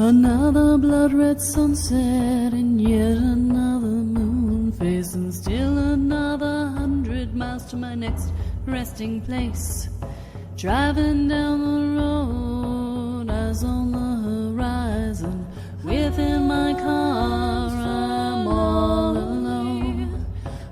Another blood-red sunset and yet another moon phase, and still another 100 miles to my next resting place. Driving down the road, eyes on the horizon. Within my car, I'm all alone,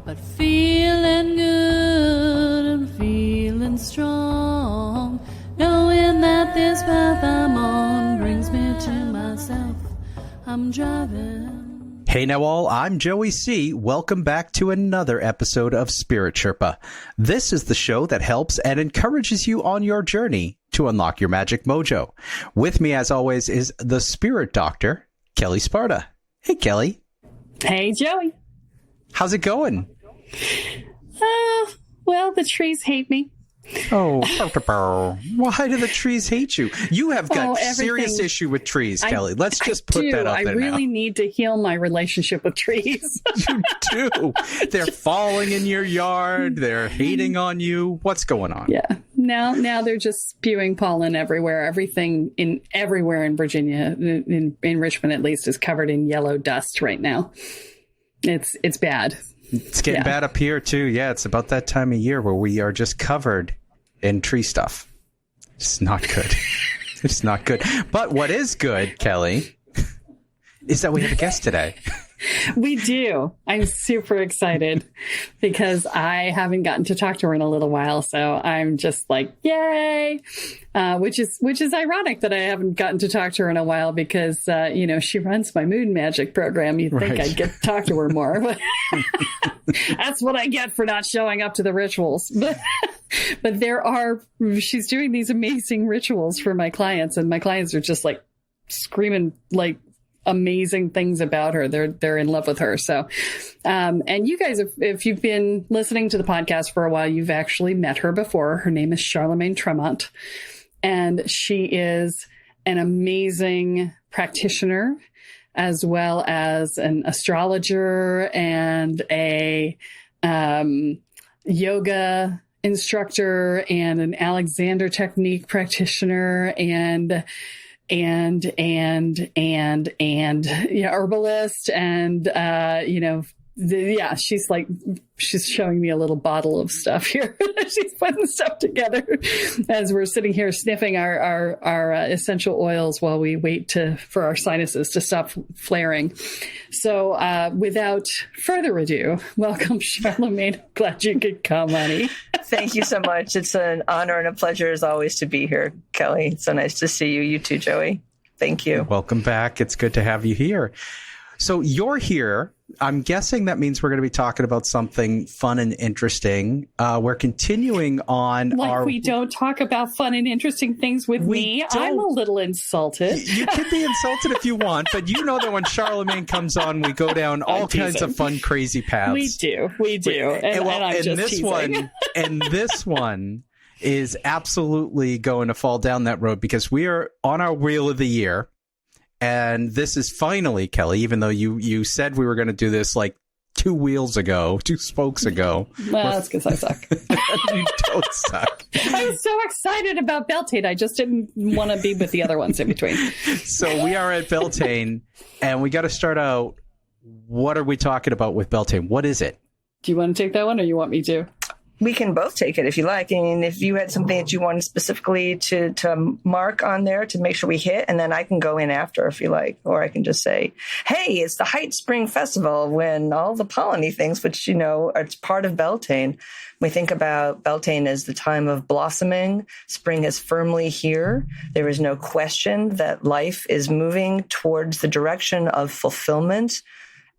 but feeling good and feeling strong, knowing that this path I'm on brings me to myself. I'm driving. Hey now all, I'm Joey C. Welcome back to another episode of Spirit Sherpa. This is the show that helps and encourages you on your journey to unlock your magic mojo. With me, as always, is the Spirit Doctor, Kelle Sparta. Hey, Kelle. Hey, Joey. How's it going? Well, the trees hate me. Oh, why do the trees hate you? You have got serious issue with trees, Kelle. Let's just put that out there now. I really need to heal my relationship with trees. You do. They're falling in your yard. They're hating on you. What's going on? Yeah. Now they're just spewing pollen everywhere. Everywhere in Virginia, in Richmond at least, is covered in yellow dust right now. It's bad. It's getting bad up here too. Yeah, it's about that time of year where we are just covered in tree stuff. It's not good. It's not good. But what is good, Kelle, is that we have a guest today. We do. I'm super excited because I haven't gotten to talk to her in a little while. So I'm just like, yay, which is ironic that I haven't gotten to talk to her in a while because, she runs my moon magic program. You'd think I'd get to talk to her more. But that's what I get for not showing up to the rituals. But she's doing these amazing rituals for my clients, and my clients are just like screaming like amazing things about her. They're in love with her. So, and you guys, if you've been listening to the podcast for a while, you've actually met her before. Her name is Charlemagne Tremont, and she is an amazing practitioner as well as an astrologer and a yoga instructor and an Alexander technique practitioner and herbalist and she's showing me a little bottle of stuff here. She's putting stuff together as we're sitting here sniffing our essential oils while we wait for our sinuses to stop flaring. So without further ado, welcome, Charlemagne. Glad you could come, honey. Thank you so much. It's an honor and a pleasure as always to be here, Kelle. It's so nice to see you. You too, Joey. Thank you. Welcome back. It's good to have you here. So you're here. I'm guessing that means we're going to be talking about something fun and interesting. We're continuing on we don't talk about fun and interesting things with me. I'm a little insulted. You can be insulted if you want, but you know that when Charlemagne comes on, we go down all kinds of fun, crazy paths. We do. And I'm just teasing. And this one is absolutely going to fall down that road because we are on our wheel of the year. And this is finally, Kelle, even though you said we were going to do this like 2 spokes ago. Well, that's because I suck. You don't suck. I was so excited about Beltane. I just didn't want to be with the other ones in between. So we are at Beltane, and we got to start out. What are we talking about with Beltane? What is it? Do you want to take that one or you want me to? We can both take it if you like. I mean, if you had something that you wanted specifically to mark on there to make sure we hit, and then I can go in after if you like. Or I can just say, hey, it's the Height Spring Festival when all the polleny things, which, it's part of Beltane. We think about Beltane as the time of blossoming. Spring is firmly here. There is no question that life is moving towards the direction of fulfillment,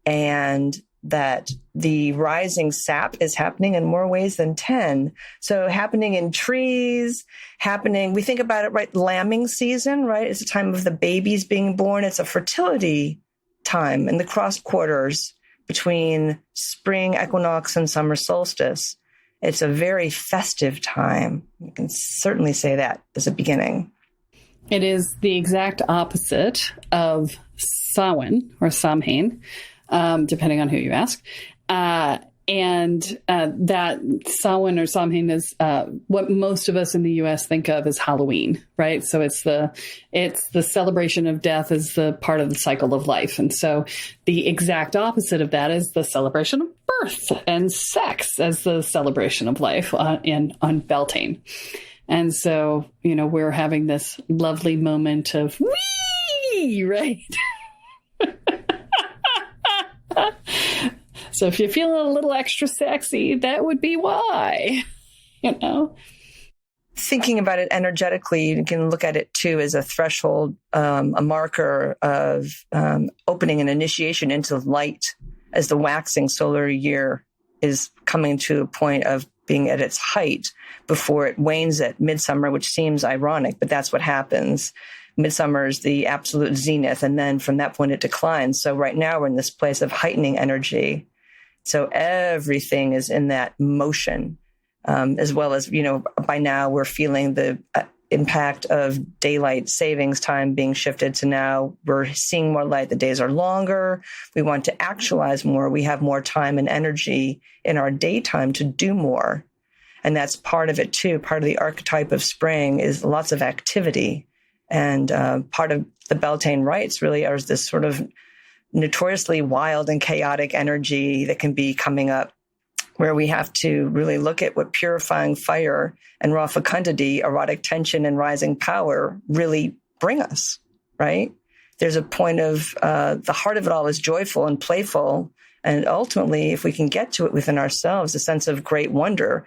and that the rising sap is happening in more ways than 10. So happening in trees, we think about it, right? Lambing season, right? It's a time of the babies being born. It's a fertility time in the cross quarters between spring equinox and summer solstice. It's a very festive time. You can certainly say that as a beginning. It is the exact opposite of Samhain or Samhain, depending on who you ask. And that Samhain or Samhain is what most of us in the U.S. think of as Halloween, right? So it's the celebration of death as the part of the cycle of life. And so the exact opposite of that is the celebration of birth and sex as the celebration of life on Beltane. And so, we're having this lovely moment of wee, right? So if you're feeling a little extra sexy, that would be why, Thinking about it energetically, you can look at it too as a threshold, a marker of opening an initiation into light as the waxing solar year is coming to a point of being at its height before it wanes at midsummer, which seems ironic, but that's what happens. Midsummer is the absolute zenith, and then from that point it declines. So right now we're in this place of heightening energy. So everything is in that motion, as well as, by now we're feeling the impact of daylight savings time being shifted to now we're seeing more light. The days are longer. We want to actualize more. We have more time and energy in our daytime to do more. And that's part of it too. Part of the archetype of spring is lots of activity. And part of the Beltane rites really are this sort of notoriously wild and chaotic energy that can be coming up, where we have to really look at what purifying fire and raw fecundity, erotic tension, and rising power really bring us, right? There's a point of the heart of it all is joyful and playful. And ultimately, if we can get to it within ourselves, a sense of great wonder,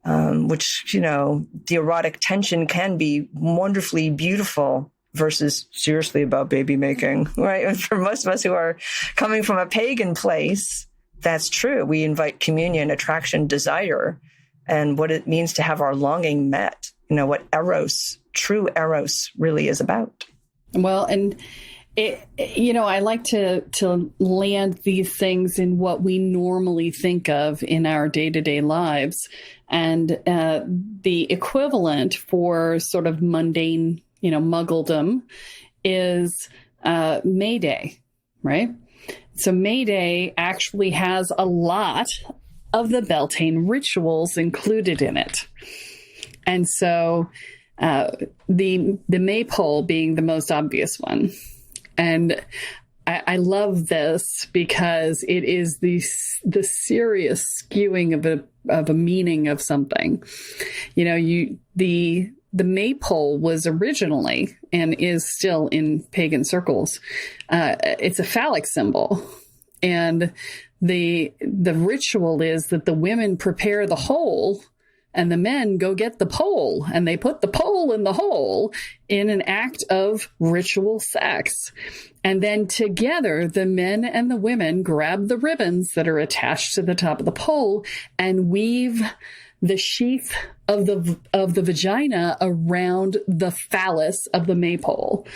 which, the erotic tension can be wonderfully beautiful versus seriously about baby making, right? And for most of us who are coming from a pagan place, that's true. We invite communion, attraction, desire, and what it means to have our longing met, what eros, true eros really is about. Well, and I like to land these things in what we normally think of in our day-to-day lives. And the equivalent for sort of mundane, muggledom is MayDay, right? So MayDay actually has a lot of the Beltane rituals included in it. And so the Maypole being the most obvious one. And I love this because it is the serious skewing of a meaning of something. The Maypole was originally and is still in pagan circles. It's a phallic symbol, and the ritual is that the women prepare the hole and the men go get the pole, and they put the pole in the hole in an act of ritual sex. And then together, the men and the women grab the ribbons that are attached to the top of the pole and weave the sheath of the vagina around the phallus of the Maypole.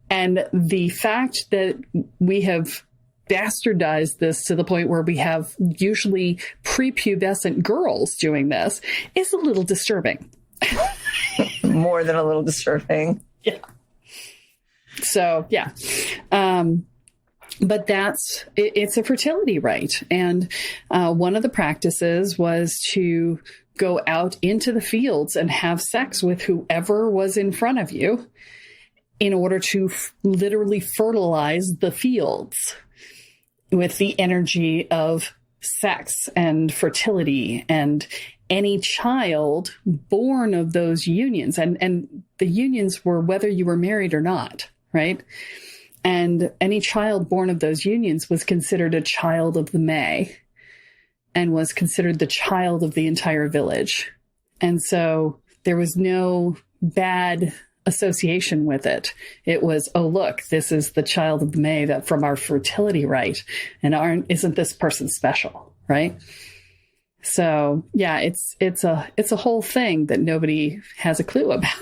And the fact that we have bastardized this to the point where we have usually prepubescent girls doing this is a little disturbing. More than a little disturbing. Yeah. So, yeah. But it's a fertility rite. And one of the practices was to go out into the fields and have sex with whoever was in front of you in order to literally fertilize the fields with the energy of sex and fertility, and any child born of those unions. And the unions were whether you were married or not, right? And any child born of those unions was considered a child of the May and was considered the child of the entire village. And so there was no bad association with it. It was, oh, look, this is the child of the May that from our fertility rite. And isn't this person special, right? So yeah, it's a whole thing that nobody has a clue about.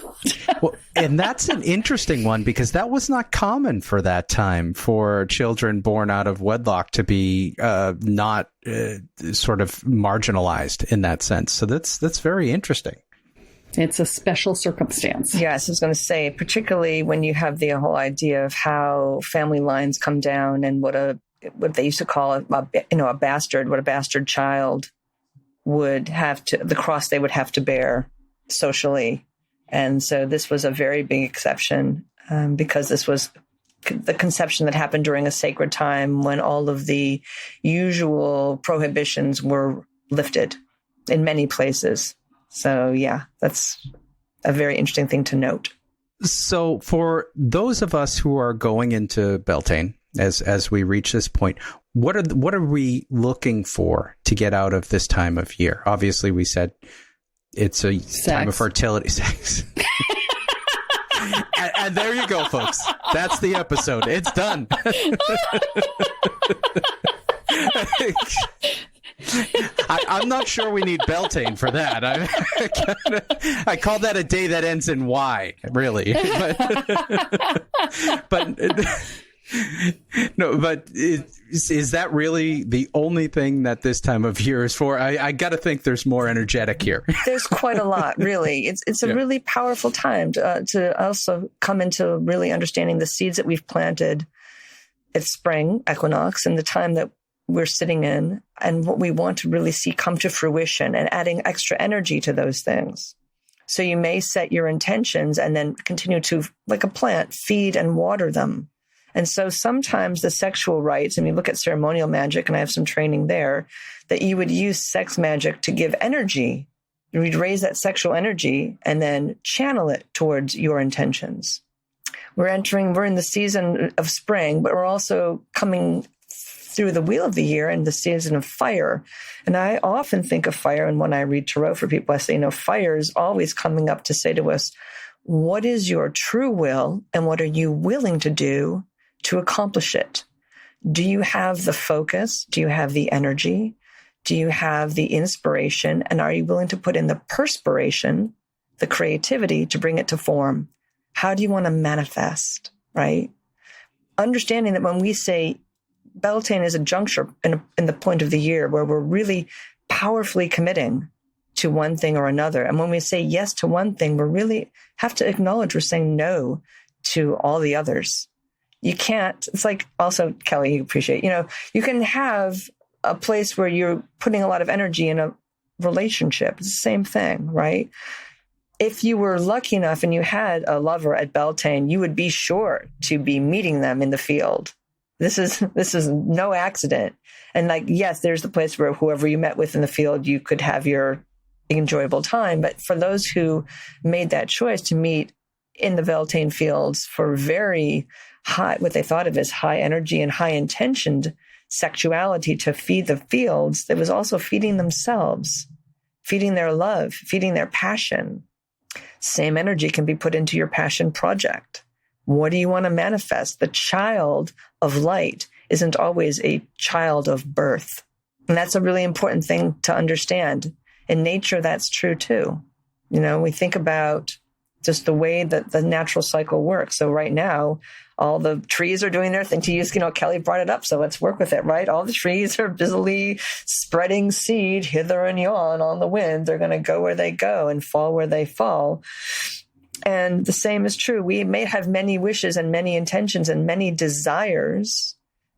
Well, and that's an interesting one, because that was not common for that time for children born out of wedlock to be not sort of marginalized in that sense. So that's very interesting. It's a special circumstance. Yes, I was going to say, particularly when you have the whole idea of how family lines come down and what a what they used to call a bastard, what a bastard child would have to, the cross they would have to bear socially. And so this was a very big exception because this was the conception that happened during a sacred time when all of the usual prohibitions were lifted in many places. So yeah, that's a very interesting thing to note. So for those of us who are going into Beltane, as we reach this point, what are we looking for to get out of this time of year? Obviously, we said it's a time of fertility, sex. And there you go, folks. That's the episode. It's done. I'm not sure we need Beltane for that. I call that a day that ends in Y, really. But is that really the only thing that this time of year is for? I got to think there's more energetic here. There's quite a lot, really. It's a really powerful time to also come into really understanding the seeds that we've planted at spring equinox and the time that we're sitting in and what we want to really see come to fruition and adding extra energy to those things. So you may set your intentions and then continue to, like a plant, feed and water them. And so sometimes the sexual rites, and you look at ceremonial magic, and I have some training there, that you would use sex magic to give energy. You'd raise that sexual energy and then channel it towards your intentions. We're in the season of spring, but we're also coming through the wheel of the year and the season of fire. And I often think of fire, and when I read tarot for people, I say, fire is always coming up to say to us, what is your true will and what are you willing to do to accomplish it? Do you have the focus? Do you have the energy? Do you have the inspiration? And are you willing to put in the perspiration, the creativity to bring it to form? How do you want to manifest, right? Understanding that when we say Beltane is a juncture in the point of the year where we're really powerfully committing to one thing or another. And when we say yes to one thing, we really have to acknowledge we're saying no to all the others. You can't, it's like also, Kelly, you appreciate, you can have a place where you're putting a lot of energy in a relationship. It's the same thing, right? If you were lucky enough and you had a lover at Beltane, you would be sure to be meeting them in the field. This is no accident. And yes, there's the place where whoever you met with in the field, you could have your enjoyable time. But for those who made that choice to meet in the Beltane fields for very high, what they thought of as high energy and high intentioned sexuality to feed the fields, that was also feeding themselves, feeding their love, feeding their passion. Same energy can be put into your passion project. What do you want to manifest? The child of light isn't always a child of birth. And that's a really important thing to understand. In nature, that's true too. We think about just the way that the natural cycle works. So right now, all the trees are doing their thing. To use, Kelly brought it up, so let's work with it, right? All the trees are busily spreading seed hither and yon on the wind. They're going to go where they go and fall where they fall. And the same is true. We may have many wishes and many intentions and many desires,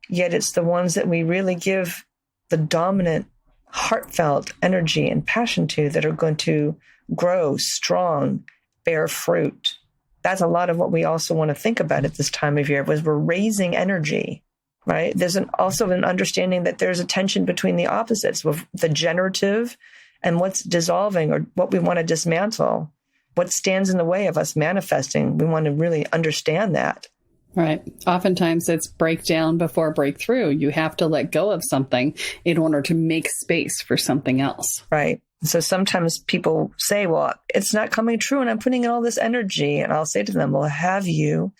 yet it's the ones that we really give the dominant, heartfelt energy and passion to that are going to grow strong, bear fruit. That's a lot of what we also want to think about at this time of year, was we're raising energy, right? There's also an understanding that there's a tension between the opposites, with the generative and what's dissolving or what we want to dismantle. What stands in the way of us manifesting? We want to really understand that. Right. Oftentimes it's breakdown before breakthrough. You have to let go of something in order to make space for something else. Right. So sometimes people say, well, it's not coming true and I'm putting in all this energy. And I'll say to them, well, have you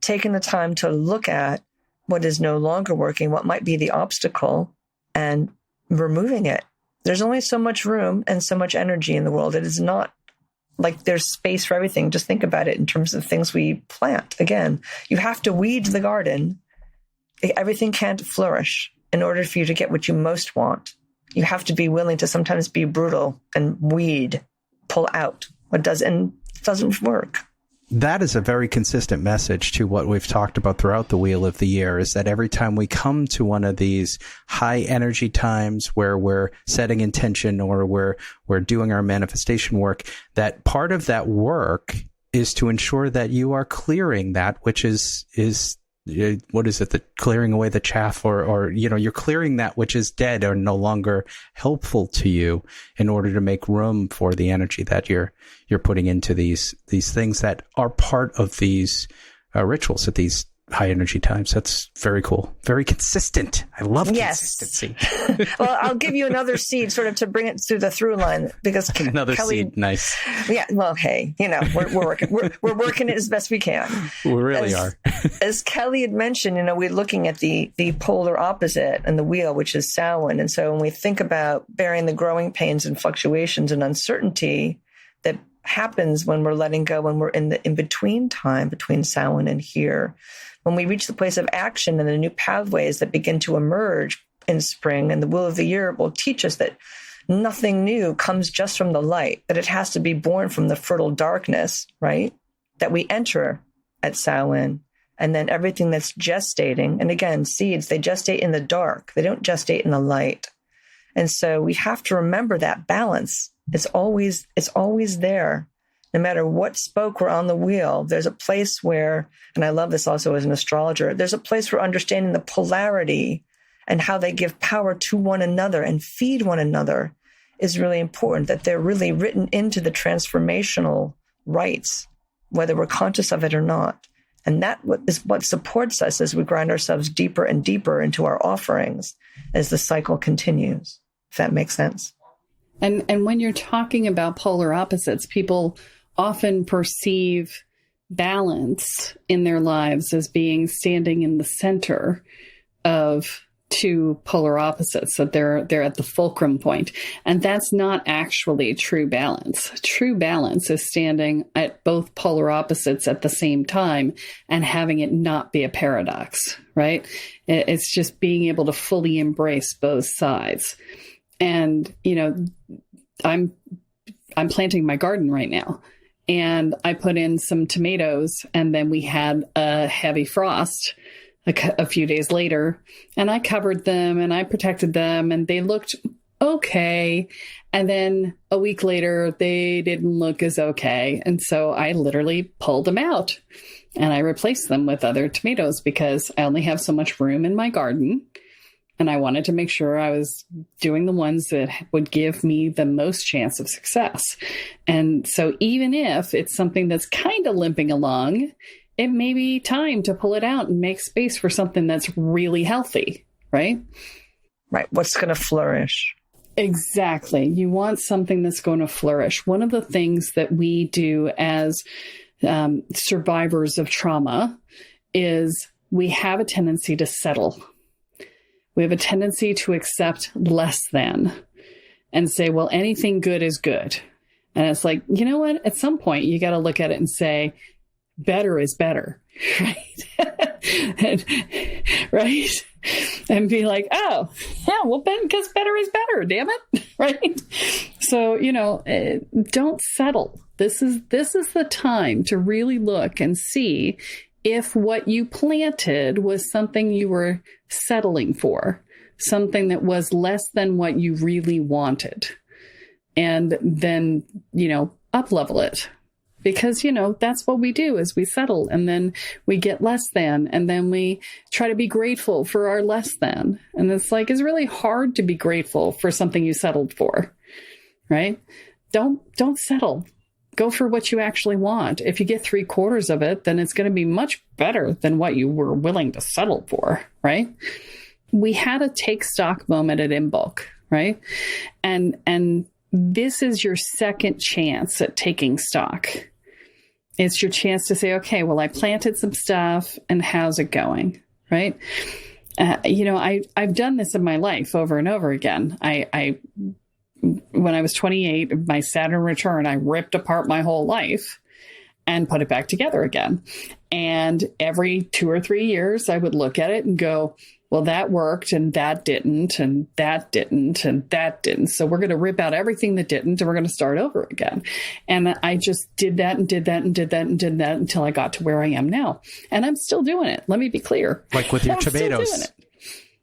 taken the time to look at what is no longer working, what might be the obstacle, and removing it? There's only so much room and so much energy in the world. It is not like there's space for everything. Just think about it in terms of things we plant. Again, you have to weed the garden. Everything can't flourish in order for you to get what you most want. You have to be willing to sometimes be brutal and weed, pull out what doesn't work. that is a very consistent message to what we've talked about throughout the Wheel of the Year, is that every time we come to one of these high energy times where we're setting intention or we're doing our manifestation work, that part of that work is to ensure that you are clearing that which is what is it, the clearing away the chaff, or you're clearing that which is dead or no longer helpful to you, in order to make room for the energy that you're putting into these things that are part of these rituals at these high energy times. That's very cool. Very consistent. I love consistency. Well, I'll give you another seed sort of to bring it through the through line, because another seed. Nice. Yeah. Well, hey, we're working, we're working it as best we can. We really are. As Kelle had mentioned, we're looking at the polar opposite and the wheel, which is Samhain. And so when we think about bearing the growing pains and fluctuations and uncertainty that happens when we're letting go, when we're in the in-between time between Samhain and here, when we reach the place of action and the new pathways that begin to emerge in spring, and the Wheel of the Year will teach us that nothing new comes just from the light, that it has to be born from the fertile darkness, right? That we enter at Samhain, and then everything that's gestating, and again, seeds, they gestate in the dark. They don't gestate in the light. And so we have to remember that balance. It's always there. No matter what spoke we're on the wheel, there's a place where, and I love this also as an astrologer, there's a place where understanding the polarity and how they give power to one another and feed one another is really important, that they're really written into the transformational rites, whether we're conscious of it or not. And that is what supports us as we grind ourselves deeper and deeper into our offerings as the cycle continues, if that makes sense. And when you're talking about polar opposites, people often perceive balance in their lives as being standing in the center of two polar opposites, that they're at the fulcrum point. And that's not actually true balance. True balance is standing at both polar opposites at the same time and having it not be a paradox, right? It's just being able to fully embrace both sides. And, I'm planting my garden right now, and I put in some tomatoes, and then we had a heavy frost a few days later, and I covered them and I protected them, and they looked okay. And then a week later, they didn't look as okay. And so I literally pulled them out and I replaced them with other tomatoes, because I only have so much room in my garden. And I wanted to make sure I was doing the ones that would give me the most chance of success. And so even if it's something that's kind of limping along, it may be time to pull it out and make space for something that's really healthy, right? Right. What's going to flourish? Exactly. You want something that's going to flourish. One of the things that we do as survivors of trauma is we have a tendency to settle. We have a tendency to accept less than and say, well, anything good is good. And it's like, you know what? At some point, you got to look at it and say, better is better, right? Right? And be like, oh, yeah, well, because better is better, damn it, right? So, don't settle. This is the time to really look and see if what you planted was something you were settling for, something that was less than what you really wanted. And then, up level it. Because, that's what we do, is we settle, and then we get less than, and then we try to be grateful for our less than. And it's really hard to be grateful for something you settled for, right? Don't settle. Go for what you actually want. If you get 3/4 of it, then it's going to be much better than what you were willing to settle for, right? We had a take stock moment at Imbolc, right? And this is your second chance at taking stock. It's your chance to say, okay, well, I planted some stuff, and how's it going, right? I've done this in my life over and over again. When I was 28, my Saturn return, I ripped apart my whole life and put it back together again. And every 2 or 3 years, I would look at it and go, well, that worked and that didn't, and that didn't, and that didn't. So we're going to rip out everything that didn't, and we're going to start over again. And I just did that and did that and did that and did that until I got to where I am now. And I'm still doing it. Let me be clear. Like with your tomatoes.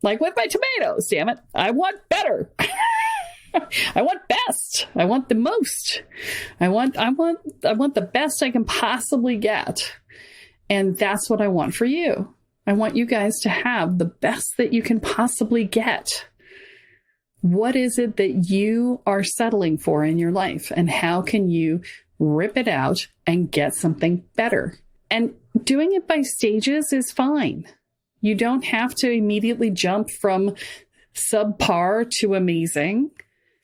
Like with my tomatoes, damn it. I want better. I want best. I want the most. I want the best I can possibly get. And that's what I want for you. I want you guys to have the best that you can possibly get. What is it that you are settling for in your life? And how can you rip it out and get something better? And doing it by stages is fine. You don't have to immediately jump from subpar to amazing.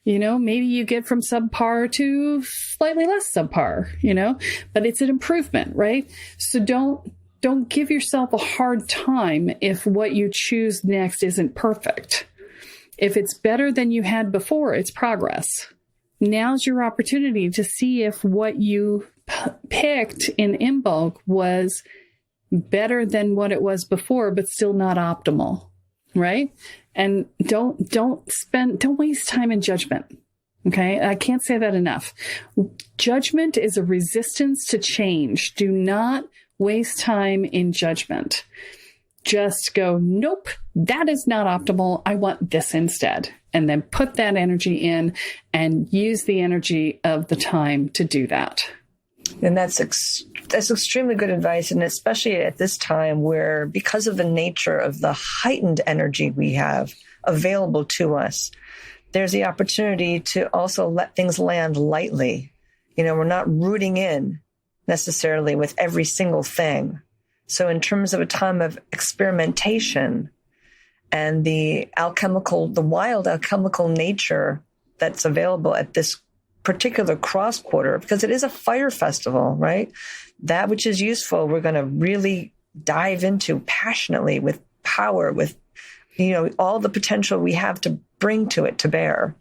You know, maybe you get from subpar to slightly less subpar, you know, but it's an improvement, right? So don't give yourself a hard time if what you choose next isn't perfect. If it's better than you had before, it's progress. Now's your opportunity to see if what you picked in bulk was better than what it was before, but still not optimal, right? And don't waste time in judgment. Okay. I can't say that enough. Judgment is a resistance to change. Do not waste time in judgment. Just go, nope, that is not optimal. I want this instead. And then put that energy in and use the energy of the time to do that. And that's extremely good advice. And especially at this time where, because of the nature of the heightened energy we have available to us, there's the opportunity to also let things land lightly. You know, we're not rooting in necessarily with every single thing. So in terms of a time of experimentation and the wild alchemical nature that's available at this particular cross quarter, because it is a fire festival, right? That which is useful, we're going to really dive into passionately with power, with, you know, all the potential we have to bring to it to bear.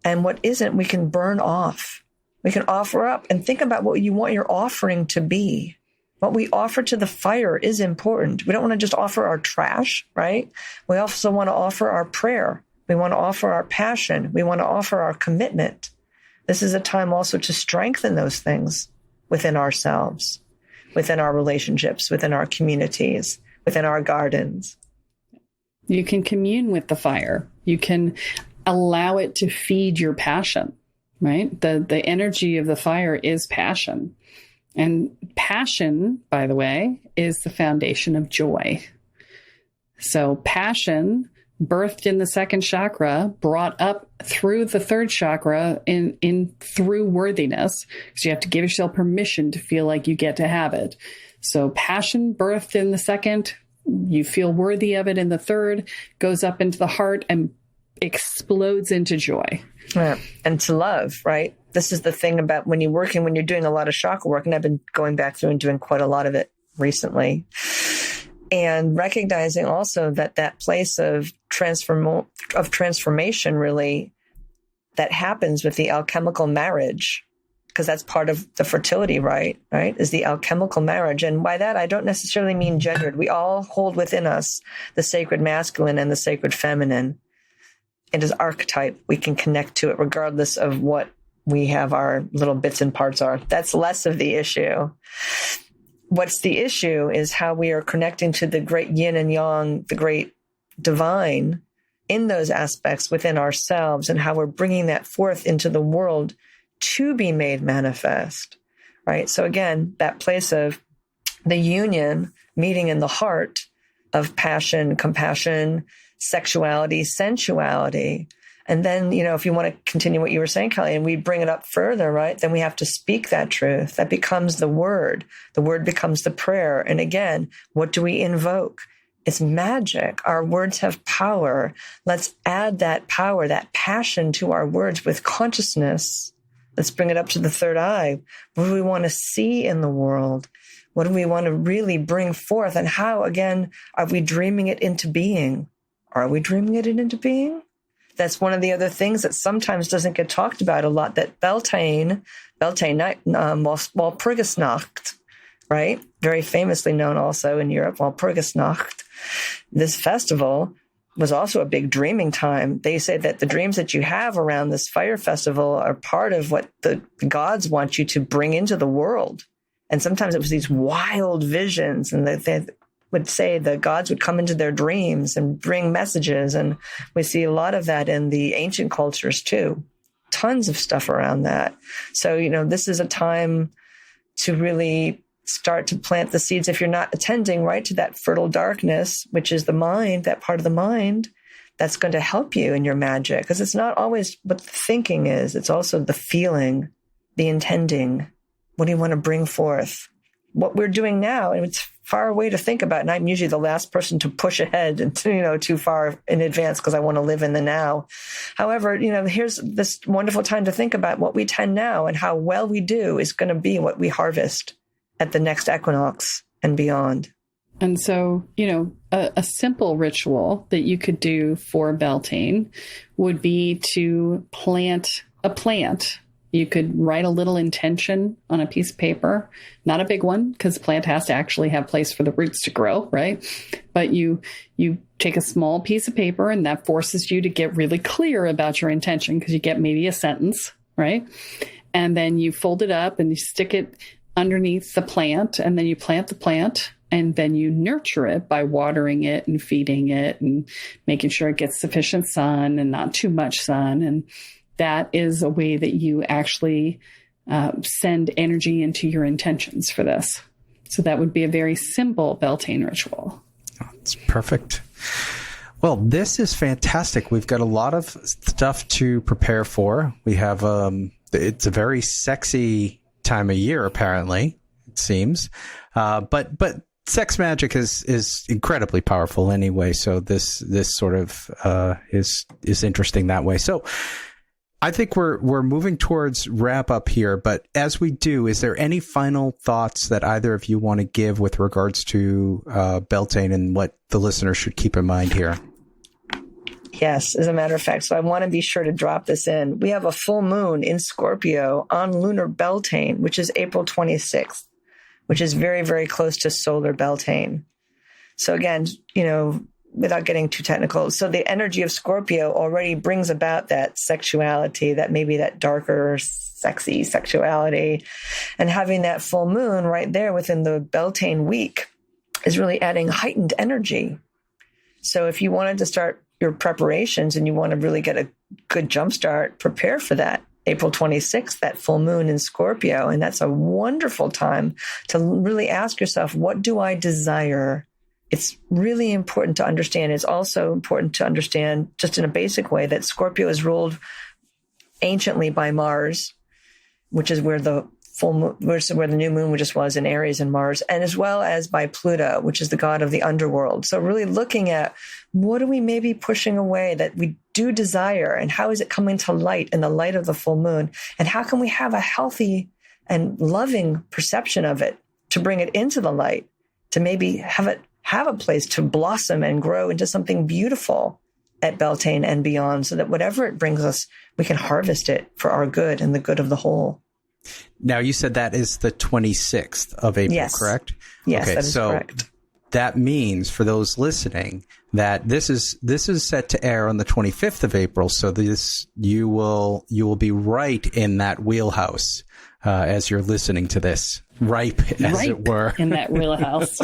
And what isn't, we can burn off. We can offer up and think about what you want your offering to be. What we offer to the fire is important. We don't want to just offer our trash, right? We also want to offer our prayer. We want to offer our passion. We want to offer our commitment. This is a time also to strengthen those things within ourselves, within our relationships, within our communities, within our gardens. You can commune with the fire. You can allow it to feed your passion, right? The energy of the fire is passion. And passion, by the way, is the foundation of joy. So passion, birthed in the second chakra, brought up through the third chakra in through worthiness, because you have to give yourself permission to feel like you get to have it. So passion birthed in the second, you feel worthy of it in the third, goes up into the heart and explodes into joy. Yeah. And to love, right? This is the thing about when you're doing a lot of chakra work, and I've been going back through and doing quite a lot of it recently. And recognizing also that place of transformation really that happens with the alchemical marriage, because that's part of the fertility, right, is the alchemical marriage. And by that, I don't necessarily mean gendered. We all hold within us the sacred masculine and the sacred feminine. It is archetype. We can connect to it regardless of what we have our little bits and parts are. That's less of the issue. What's the issue is how we are connecting to the great yin and yang, the great divine in those aspects within ourselves, and how we're bringing that forth into the world to be made manifest, right? So again, that place of the union meeting in the heart of passion, compassion, sexuality, sensuality. And then, you know, if you want to continue what you were saying, Kelle, and we bring it up further, right, then we have to speak that truth. That becomes the word. The word becomes the prayer. And again, what do we invoke? It's magic. Our words have power. Let's add that power, that passion to our words with consciousness. Let's bring it up to the third eye. What do we want to see in the world? What do we want to really bring forth? And how, again, are we dreaming it into being? Are we dreaming it into being? That's one of the other things that sometimes doesn't get talked about a lot, that Beltane, Walpurgisnacht, right? Very famously known also in Europe, Walpurgisnacht. This festival was also a big dreaming time. They say that the dreams that you have around this fire festival are part of what the gods want you to bring into the world. And sometimes it was these wild visions, and they would say the gods would come into their dreams and bring messages. And we see a lot of that in the ancient cultures too. Tons of stuff around that. So, this is a time to really start to plant the seeds, if you're not attending right to that fertile darkness, which is the mind, that part of the mind, that's going to help you in your magic. Because it's not always what the thinking is. It's also the feeling, the intending. What do you want to bring forth? What we're doing now, and it's far away to think about. And I'm usually the last person to push ahead and too far in advance because I want to live in the now. However, here's this wonderful time to think about what we tend now, and how well we do is going to be what we harvest at the next equinox and beyond. And so, a simple ritual that you could do for Beltane would be to plant a plant. You could write a little intention on a piece of paper, not a big one, because the plant has to actually have place for the roots to grow, right? But you take a small piece of paper, and that forces you to get really clear about your intention, because you get maybe a sentence, right? And then you fold it up and you stick it underneath the plant, and then you plant the plant, and then you nurture it by watering it and feeding it and making sure it gets sufficient sun and not too much sun. And that is a way that you actually send energy into your intentions for this. So that would be a very simple Beltane ritual. That's perfect. Well, this is fantastic. We've got a lot of stuff to prepare for. We have, it's a very sexy time of year, apparently, it seems. But sex magic is incredibly powerful anyway. So this sort of is interesting that way. So I think we're moving towards wrap up here, but as we do, is there any final thoughts that either of you want to give with regards to Beltane and what the listener should keep in mind here? Yes, as a matter of fact. So I want to be sure to drop this in. We have a full moon in Scorpio on lunar Beltane, which is April 26th, which is very, very close to solar Beltane. So again, without getting too technical, so the energy of Scorpio already brings about that sexuality, that maybe that darker, sexy sexuality. And having that full moon right there within the Beltane week is really adding heightened energy. So if you wanted to start your preparations and you want to really get a good jump start, prepare for that. April 26th, that full moon in Scorpio. And that's a wonderful time to really ask yourself, what do I desire? It's really important to understand. It's also important to understand, just in a basic way, that Scorpio is ruled anciently by Mars, which is where the full moon, where the new moon just was in Aries and Mars, and as well as by Pluto, which is the god of the underworld. So really looking at what are we maybe pushing away that we do desire, and how is it coming to light in the light of the full moon, and how can we have a healthy and loving perception of it to bring it into the light, to maybe have a place to blossom and grow into something beautiful at Beltane and beyond, so that whatever it brings us, we can harvest it for our good and the good of the whole. Now, you said that is the 26th of April, yes. Correct? Yes, okay, that is so correct. That means for those listening that this is set to air on the 25th of April. So you will be right in that wheelhouse as you're listening to this, ripe as it were, in that wheelhouse.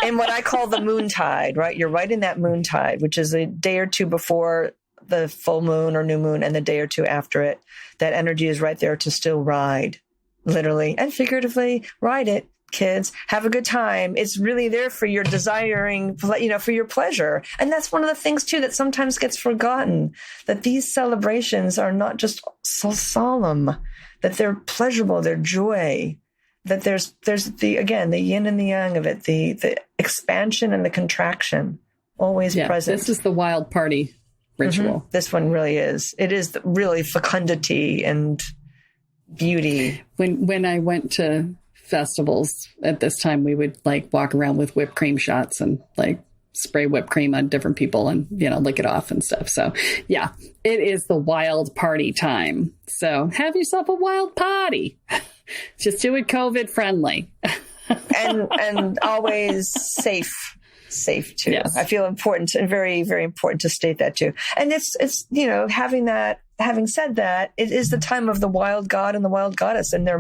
And what I call the moon tide, right? You're right in that moon tide, which is a day or two before the full moon or new moon, and the day or two after it. That energy is right there to still ride, literally and figuratively. Ride it, kids. Have a good time. It's really there for your desiring, for your pleasure. And that's one of the things too that sometimes gets forgotten, that these celebrations are not just so solemn, that they're pleasurable, they're joy, that there's the yin and the yang of it, the expansion and the contraction always present. This is the wild party ritual. Mm-hmm. This one really is. It is really fecundity and beauty. When I went to festivals at this time, we would walk around with whipped cream shots and spray whipped cream on different people and, lick it off and stuff. So yeah, it is the wild party time. So have yourself a wild party. Just do it COVID friendly. and always safe too. Yes. I feel important and very, very important to state that too. And it's, having said that, it is the time of the wild god and the wild goddess in their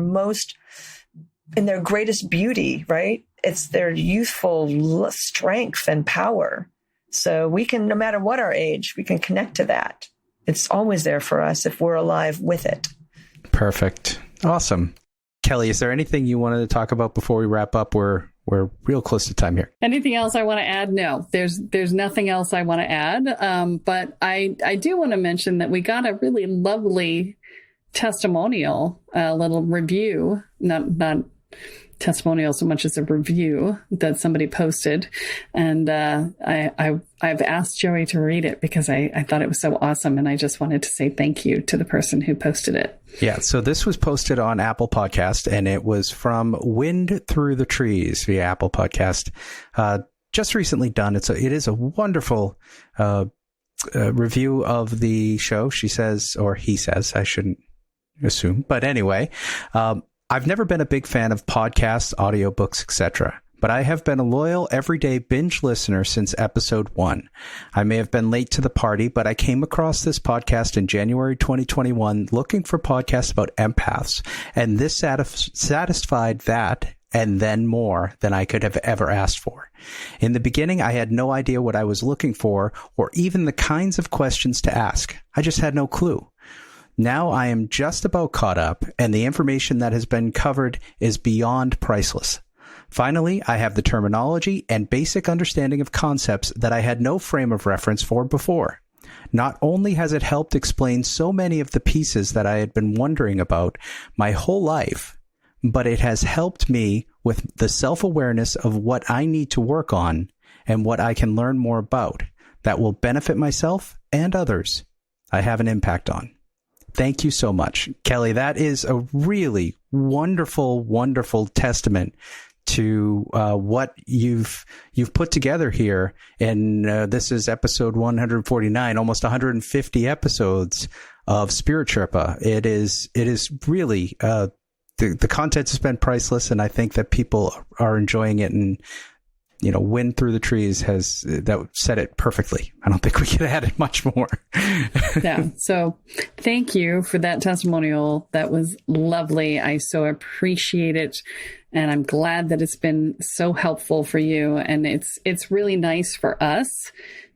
greatest beauty, right? It's their youthful strength and power. So we can, no matter what our age, we can connect to that. It's always there for us if we're alive with it. Perfect. Awesome. Kelle, is there anything you wanted to talk about before we wrap up? We're real close to time here. Anything else I want to add? No, there's nothing else I want to add. But I do want to mention that we got a really lovely testimonial, little review, not testimonial so much as a review that somebody posted. And I've asked Joey to read it because I thought it was so awesome. And I just wanted to say thank you to the person who posted it. Yeah, so this was posted on Apple Podcast, and it was from Wind Through the Trees via Apple Podcast. Just recently done. It is a wonderful review of the show. She says, or he says, I shouldn't assume. But anyway, I've never been a big fan of podcasts, audiobooks, etc., but I have been a loyal, everyday binge listener since episode 1. I may have been late to the party, but I came across this podcast in January 2021 looking for podcasts about empaths, and this satisfied that and then more than I could have ever asked for. In the beginning, I had no idea what I was looking for or even the kinds of questions to ask. I just had no clue. Now I am just about caught up, and the information that has been covered is beyond priceless. Finally, I have the terminology and basic understanding of concepts that I had no frame of reference for before. Not only has it helped explain so many of the pieces that I had been wondering about my whole life, but it has helped me with the self-awareness of what I need to work on and what I can learn more about that will benefit myself and others I have an impact on. Thank you so much, Kelle. That is a really wonderful, wonderful testament to what you've put together here. And this is episode 149, almost 150 episodes of Spirit Sherpa. It is really the content has been priceless, and I think that people are enjoying it. And Wind Through the Trees that said it perfectly. I don't think we could have added much more. Yeah. So thank you for that testimonial. That was lovely. I so appreciate it. And I'm glad that it's been so helpful for you. And it's really nice for us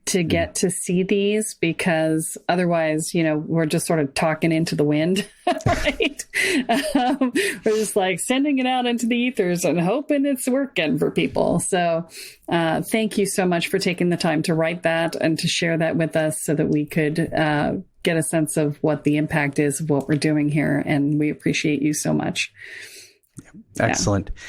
to get to see these, because otherwise, we're just sort of talking into the wind, right? We're just like sending it out into the ethers and hoping it's working for people. So thank you so much for taking the time to write that and to share that with us so that we could get a sense of what the impact is of what we're doing here. And we appreciate you so much. Excellent. Yeah.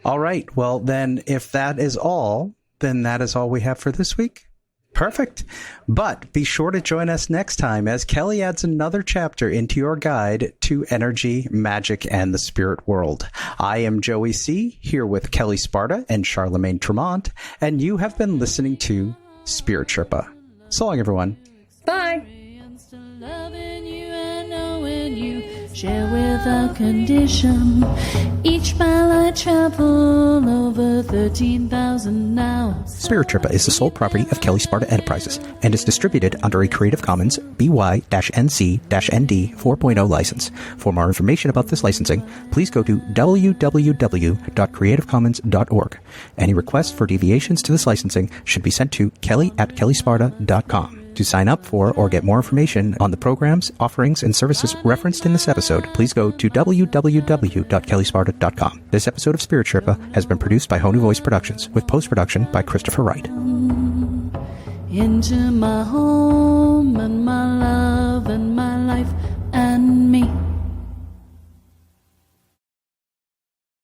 All right. Well, then if that is all, then that is all we have for this week. Perfect. But be sure to join us next time as Kelle adds another chapter into your guide to energy, magic, and the spirit world. I am Joey C., here with Kelle Sparta and Charlemagne Tremont, and you have been listening to Spirit Sherpa. So long, everyone. Bye. Share without condition. Each mile I travel over 13,000 now. Spirit Sherpa is the sole property of Kelle Sparta Enterprises and is distributed under a Creative Commons BY-NC-ND 4.0 license. For more information about this licensing, please go to www.creativecommons.org. Any requests for deviations to this licensing should be sent to kelly@kellesparta.com. To sign up for or get more information on the programs, offerings, and services referenced in this episode, please go to www.kellesparta.com. This episode of Spirit Sherpa has been produced by Honu Voice Productions, with post-production by Christopher Wright. Into my home and my